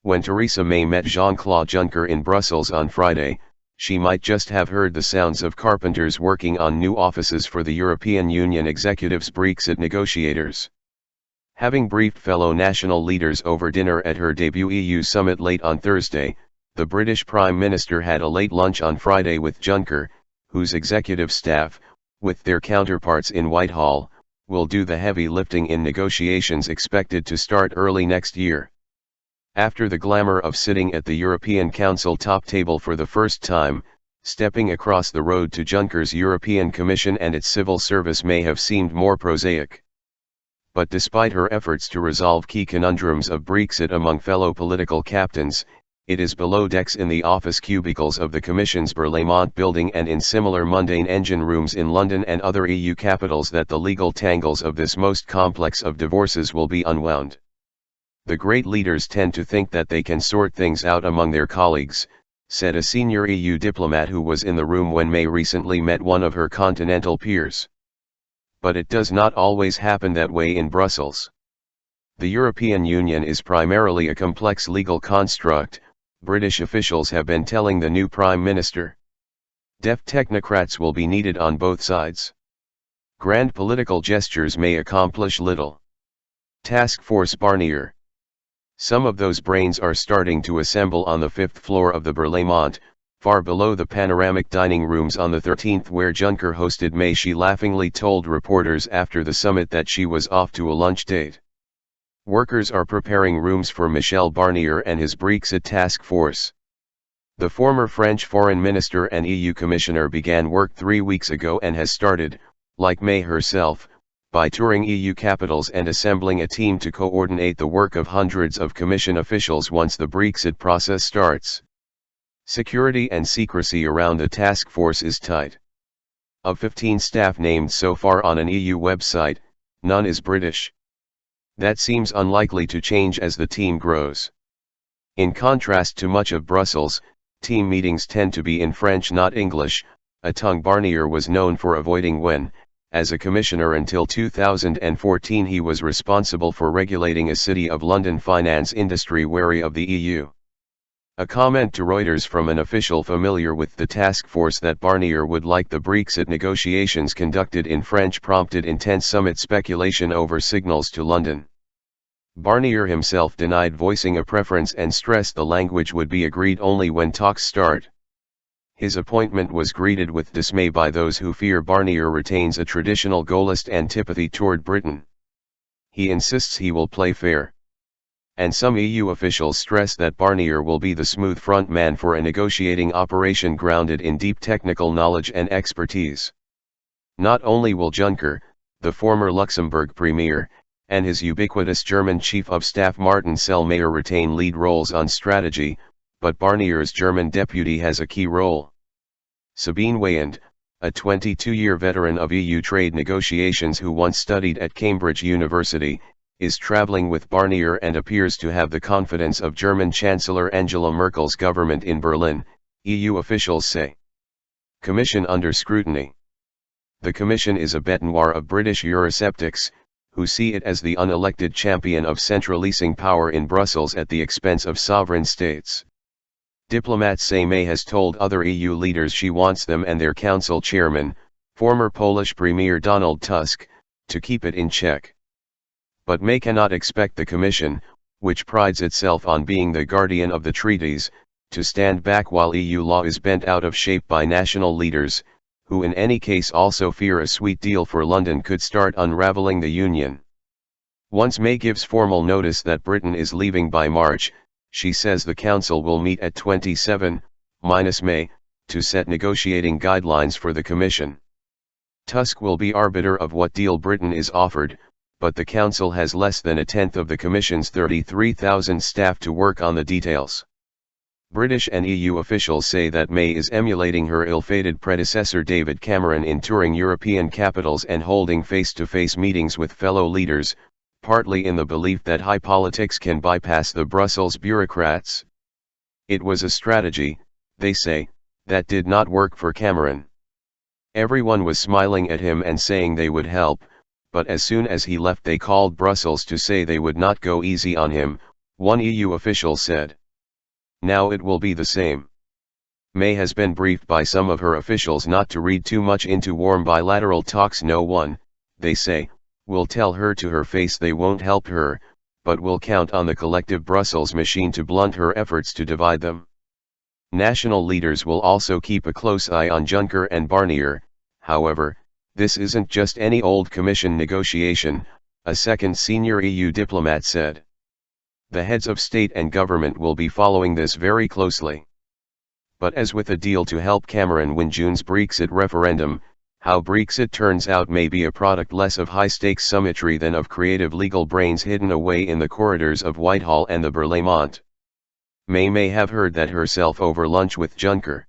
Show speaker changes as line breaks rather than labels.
When Theresa May met Jean-Claude Juncker in Brussels on Friday, she might just have heard the sounds of carpenters working on new offices for the European Union executive's Brexit negotiators. Having briefed fellow national leaders over dinner at her debut EU summit late on Thursday, the British Prime Minister had a late lunch on Friday with Juncker, whose executive staff, with their counterparts in Whitehall, will do the heavy lifting in negotiations expected to start early next year. After the glamour of sitting at the European Council top table for the first time, stepping across the road to Juncker's European Commission and its civil service may have seemed more prosaic. But despite her efforts to resolve key conundrums of Brexit among fellow political captains, it is below decks in the office cubicles of the Commission's Berlaymont building and in similar mundane engine rooms in London and other EU capitals that the legal tangles of this most complex of divorces will be unwound. The great leaders tend to think that they can sort things out among their colleagues, said a senior EU diplomat who was in the room when May recently met one of her continental peers. But it does not always happen that way in Brussels. The European Union is primarily a complex legal construct, British officials have been telling the new Prime Minister. Deft technocrats will be needed on both sides. Grand political gestures may accomplish little. Task Force Barnier. Some of those brains are starting to assemble on the 5th floor of the Berlaymont, far below the panoramic dining rooms on the 13th where Juncker hosted May. She laughingly told reporters after the summit that she was off to a lunch date. Workers are preparing rooms for Michel Barnier and his Brexit task force. The former French foreign minister and EU commissioner began work 3 weeks ago and has started, like May herself, by touring EU capitals and assembling a team to coordinate the work of hundreds of Commission officials once the Brexit process starts. Security and secrecy around the task force is tight. Of 15 staff named so far on an EU website, none is British. That seems unlikely to change as the team grows. In contrast to much of Brussels, team meetings tend to be in French, not English, a tongue Barnier was known for avoiding when, as a commissioner until 2014, he was responsible for regulating a City of London finance industry wary of the EU. A comment to Reuters from an official familiar with the task force that Barnier would like the Brexit negotiations conducted in French prompted intense summit speculation over signals to London. Barnier himself denied voicing a preference and stressed the language would be agreed only when talks start. His appointment was greeted with dismay by those who fear Barnier retains a traditional Gaullist antipathy toward Britain. He insists he will play fair. And some EU officials stress that Barnier will be the smooth front man for a negotiating operation grounded in deep technical knowledge and expertise. Not only will Juncker, the former Luxembourg premier, and his ubiquitous German chief of staff Martin Selmayr retain lead roles on strategy, but Barnier's German deputy has a key role. Sabine Weyand, a 22-year veteran of EU trade negotiations who once studied at Cambridge University, is travelling with Barnier and appears to have the confidence of German Chancellor Angela Merkel's government in Berlin, EU officials say. Commission under scrutiny. The Commission is a bête noire of British Eurosceptics, who see it as the unelected champion of centralising power in Brussels at the expense of sovereign states. Diplomats say May has told other EU leaders she wants them and their council chairman, former Polish Premier Donald Tusk, to keep it in check. But May cannot expect the Commission, which prides itself on being the guardian of the treaties, to stand back while EU law is bent out of shape by national leaders, who in any case also fear a sweet deal for London could start unravelling the Union. Once May gives formal notice that Britain is leaving by March, she says the Council will meet at 27-May, to set negotiating guidelines for the Commission. Tusk will be arbiter of what deal Britain is offered, but the Council has less than a tenth of the Commission's 33,000 staff to work on the details. British and EU officials say that May is emulating her ill-fated predecessor David Cameron in touring European capitals and holding face-to-face meetings with fellow leaders, partly in the belief that high politics can bypass the Brussels bureaucrats. It was a strategy, they say, that did not work for Cameron. Everyone was smiling at him and saying they would help, but as soon as he left they called Brussels to say they would not go easy on him, One EU official said. Now it will be the same. May has been briefed by some of her officials not to read too much into warm bilateral talks. No one, they say, will tell her to her face they won't help her, but will count on the collective Brussels machine to blunt her efforts to divide them. National leaders will also keep a close eye on Juncker and Barnier. However, this isn't just any old Commission negotiation, a second senior EU diplomat said. The heads of state and government will be following this very closely. But as with a deal to help Cameron win June's Brexit referendum, how Brexit turns out may be a product less of high-stakes symmetry than of creative legal brains hidden away in the corridors of Whitehall and the Berlaymont. May have heard that herself over lunch with Juncker.